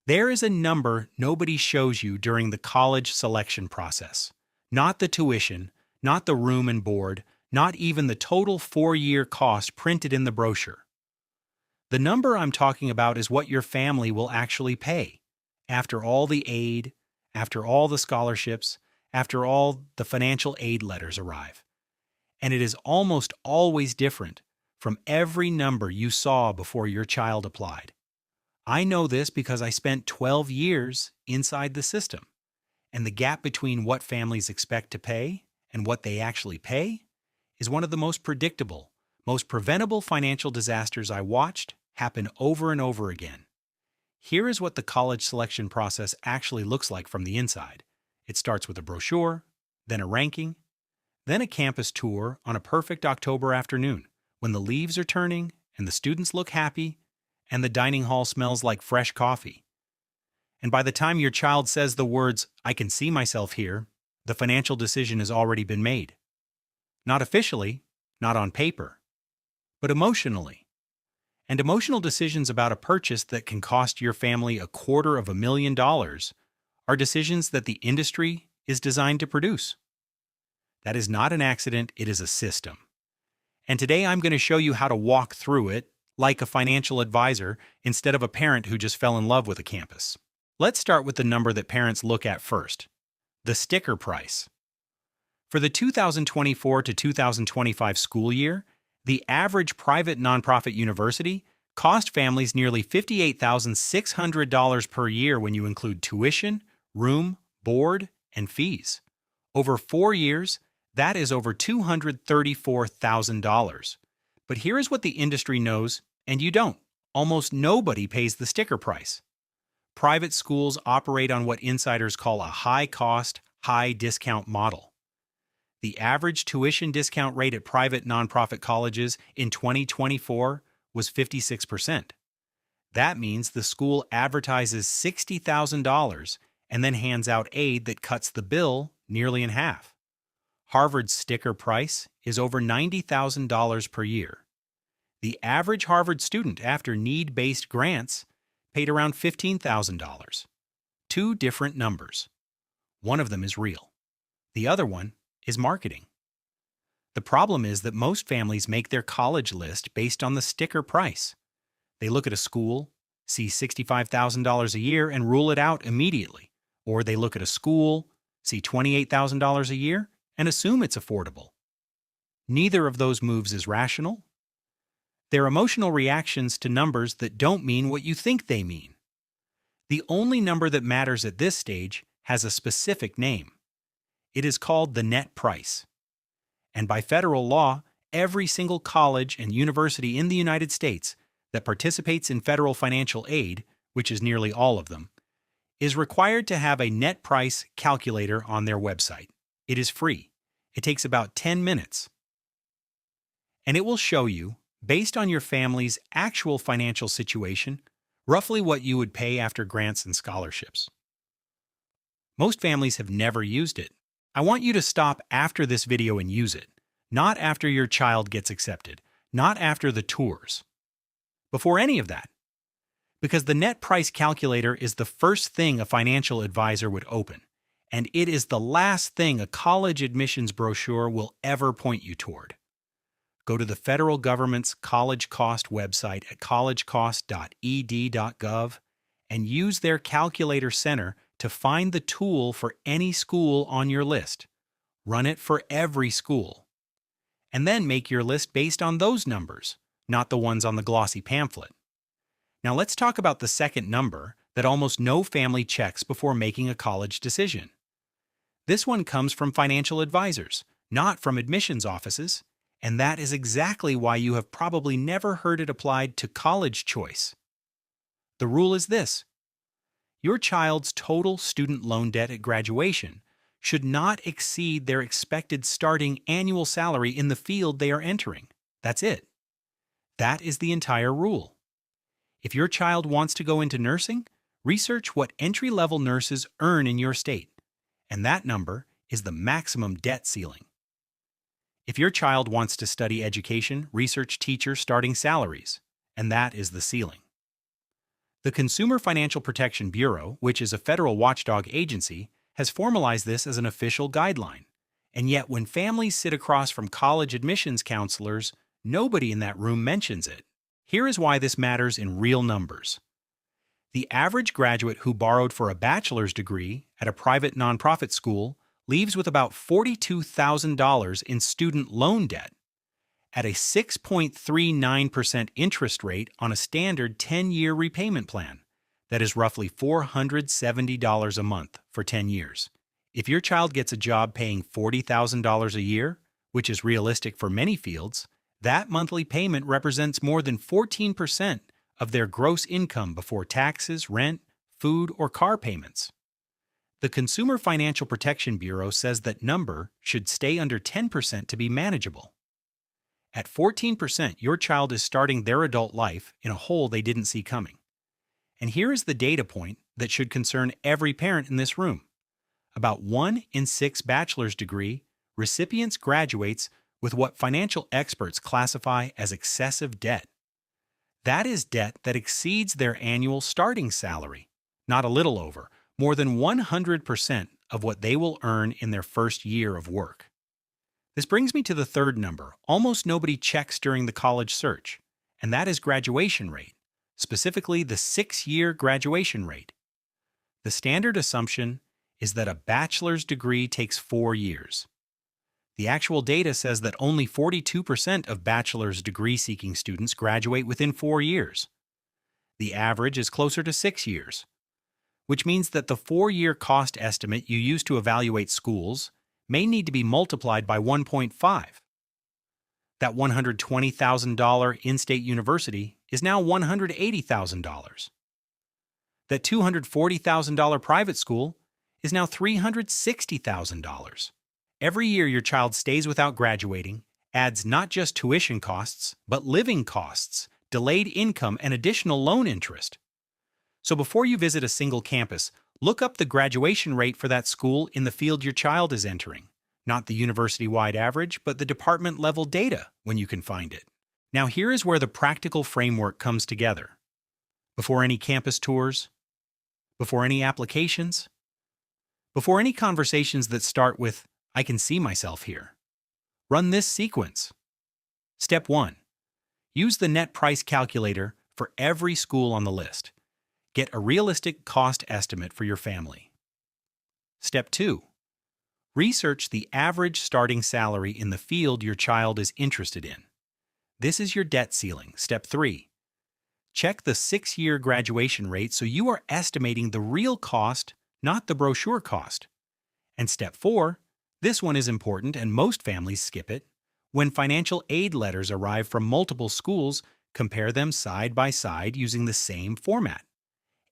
There is a number nobody shows you during the college selection process. Not the tuition, not the room and board, not even the total 4-year cost printed in the brochure. The number I'm talking about is what your family will actually pay. After all the aid, after all the scholarships, after all the financial aid letters arrive. And it is almost always different from every number you saw before your child applied. I know this because I spent 12 years inside the system, and the gap between what families expect to pay and what they actually pay is one of the most predictable, most preventable financial disasters I watched happen over and over again. Here is what the college selection process actually looks like from the inside. It starts with a brochure, then a ranking, then a campus tour on a perfect October afternoon when the leaves are turning and the students look happy and the dining hall smells like fresh coffee. And by the time your child says the words, "I can see myself here," the financial decision has already been made. Not officially, not on paper, but emotionally. And emotional decisions about a purchase that can cost your family $250,000 are decisions that the industry is designed to produce. That is not an accident, it is a system. And today I'm going to show you how to walk through it like a financial advisor instead of a parent who just fell in love with a campus. Let's start with the number that parents look at first, the sticker price. For the 2024 to 2025 school year, the average private nonprofit university cost families nearly $58,600 per year when you include tuition, room, board, and fees. Over 4 years, that is over $234,000. But here is what the industry knows, and you don't. Almost nobody pays the sticker price. Private schools operate on what insiders call a high-cost, high-discount model. The average tuition discount rate at private nonprofit colleges in 2024 was 56%. That means the school advertises $60,000 and then hands out aid that cuts the bill nearly in half. Harvard's sticker price is over $90,000 per year. The average Harvard student, after need-based grants, paid around $15,000. Two different numbers. One of them is real. The other one is marketing. The problem is that most families make their college list based on the sticker price. They look at a school, see $65,000 a year, and rule it out immediately. Or they look at a school, see $28,000 a year, and assume it's affordable. Neither of those moves is rational. They're emotional reactions to numbers that don't mean what you think they mean. The only number that matters at this stage has a specific name. It is called the net price. And by federal law, every single college and university in the United States that participates in federal financial aid, which is nearly all of them, is required to have a net price calculator on their website. It is free. It takes about 10 minutes. And it will show you, based on your family's actual financial situation, roughly what you would pay after grants and scholarships. Most families have never used it. I want you to stop after this video and use it, not after your child gets accepted, not after the tours. Before any of that. Because the net price calculator is the first thing a financial advisor would open, and it is the last thing a college admissions brochure will ever point you toward. Go to the federal government's college cost website at collegecost.ed.gov and use their calculator center to find the tool for any school on your list. Run it for every school. And then make your list based on those numbers, not the ones on the glossy pamphlet. Now let's talk about the second number that almost no family checks before making a college decision. This one comes from financial advisors, not from admissions offices, and that is exactly why you have probably never heard it applied to college choice. The rule is this: your child's total student loan debt at graduation should not exceed their expected starting annual salary in the field they are entering. That's it. That is the entire rule. If your child wants to go into nursing, research what entry-level nurses earn in your state, and that number is the maximum debt ceiling. If your child wants to study education, research teacher starting salaries, and that is the ceiling. The Consumer Financial Protection Bureau, which is a federal watchdog agency, has formalized this as an official guideline. And yet, when families sit across from college admissions counselors, nobody in that room mentions it. Here is why this matters in real numbers. The average graduate who borrowed for a bachelor's degree at a private nonprofit school leaves with about $42,000 in student loan debt. At a 6.39% interest rate on a standard 10-year repayment plan. That is roughly $470 a month for 10 years. If your child gets a job paying $40,000 a year, which is realistic for many fields, that monthly payment represents more than 14% of their gross income before taxes, rent, food, or car payments. The Consumer Financial Protection Bureau says that number should stay under 10% to be manageable. At 14%, your child is starting their adult life in a hole they didn't see coming. And here is the data point that should concern every parent in this room. About 1 in 6 bachelor's degree recipients graduates with what financial experts classify as excessive debt. That is debt that exceeds their annual starting salary, not a little over, more than 100% of what they will earn in their first year of work. This brings me to the third number almost nobody checks during the college search, and that is graduation rate, specifically the 6-year graduation rate. The standard assumption is that a bachelor's degree takes 4 years. The actual data says that only 42% of bachelor's degree-seeking students graduate within 4 years. The average is closer to 6 years, which means that the 4-year cost estimate you use to evaluate schools may need to be multiplied by 1.5. That $120,000 in-state university is now $180,000. That $240,000 private school is now $360,000. Every year your child stays without graduating adds not just tuition costs, but living costs, delayed income, and additional loan interest. So before you visit a single campus, look up the graduation rate for that school in the field your child is entering. Not the university-wide average, but the department-level data when you can find it. Now here is where the practical framework comes together. Before any campus tours, before any applications, before any conversations that start with, "I can see myself here," run this sequence. Step 1. Use the net price calculator for every school on the list. Get a realistic cost estimate for your family. Step 2. Research the average starting salary in the field your child is interested in. This is your debt ceiling. Step 3. Check the 6-year graduation rate so you are estimating the real cost, not the brochure cost. And step 4, this one is important and most families skip it. When financial aid letters arrive from multiple schools, compare them side by side using the same format.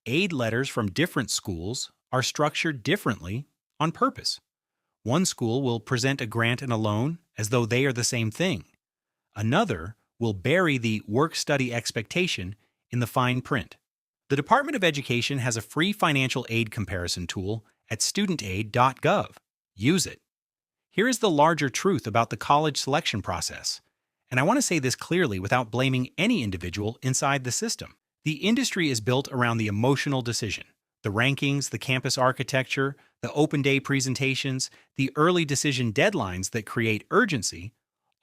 Aid letters from different schools are structured differently on purpose. One school will present a grant and a loan as though they are the same thing. Another will bury the work-study expectation in the fine print. The Department of Education has a free financial aid comparison tool at studentaid.gov. Use it. Here is the larger truth about the college selection process, and I want to say this clearly without blaming any individual inside the system. The industry is built around the emotional decision. The rankings, the campus architecture, the open day presentations, the early decision deadlines that create urgency,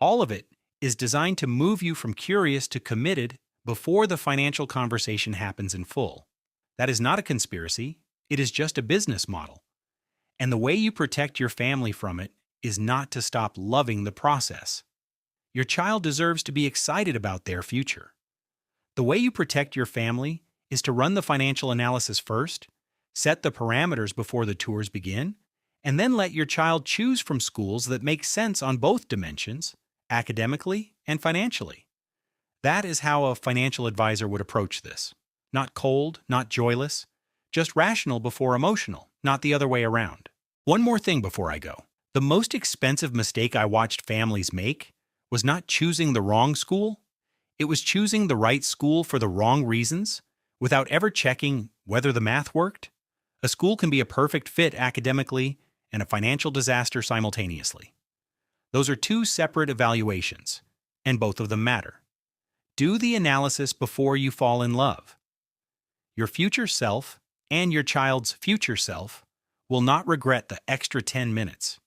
all of it is designed to move you from curious to committed before the financial conversation happens in full. That is not a conspiracy, it is just a business model. And the way you protect your family from it is not to stop loving the process. Your child deserves to be excited about their future. The way you protect your family is to run the financial analysis first, set the parameters before the tours begin, and then let your child choose from schools that make sense on both dimensions, academically and financially. That is how a financial advisor would approach this. Not cold, not joyless, just rational before emotional, not the other way around. One more thing before I go. The most expensive mistake I watched families make was not choosing the wrong school. It was choosing the right school for the wrong reasons, without ever checking whether the math worked. A school can be a perfect fit academically and a financial disaster simultaneously. Those are two separate evaluations, and both of them matter. Do the analysis before you fall in love. Your future self and your child's future self will not regret the extra 10 minutes.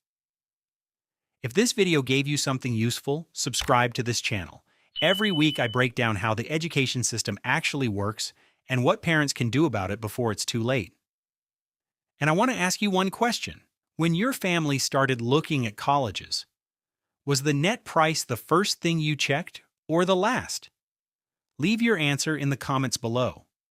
If this video gave you something useful, subscribe to this channel. Every week I break down how the education system actually works and what parents can do about it before it's too late. And I want to ask you one question. When your family started looking at colleges, was the net price the first thing you checked or the last? Leave your answer in the comments below.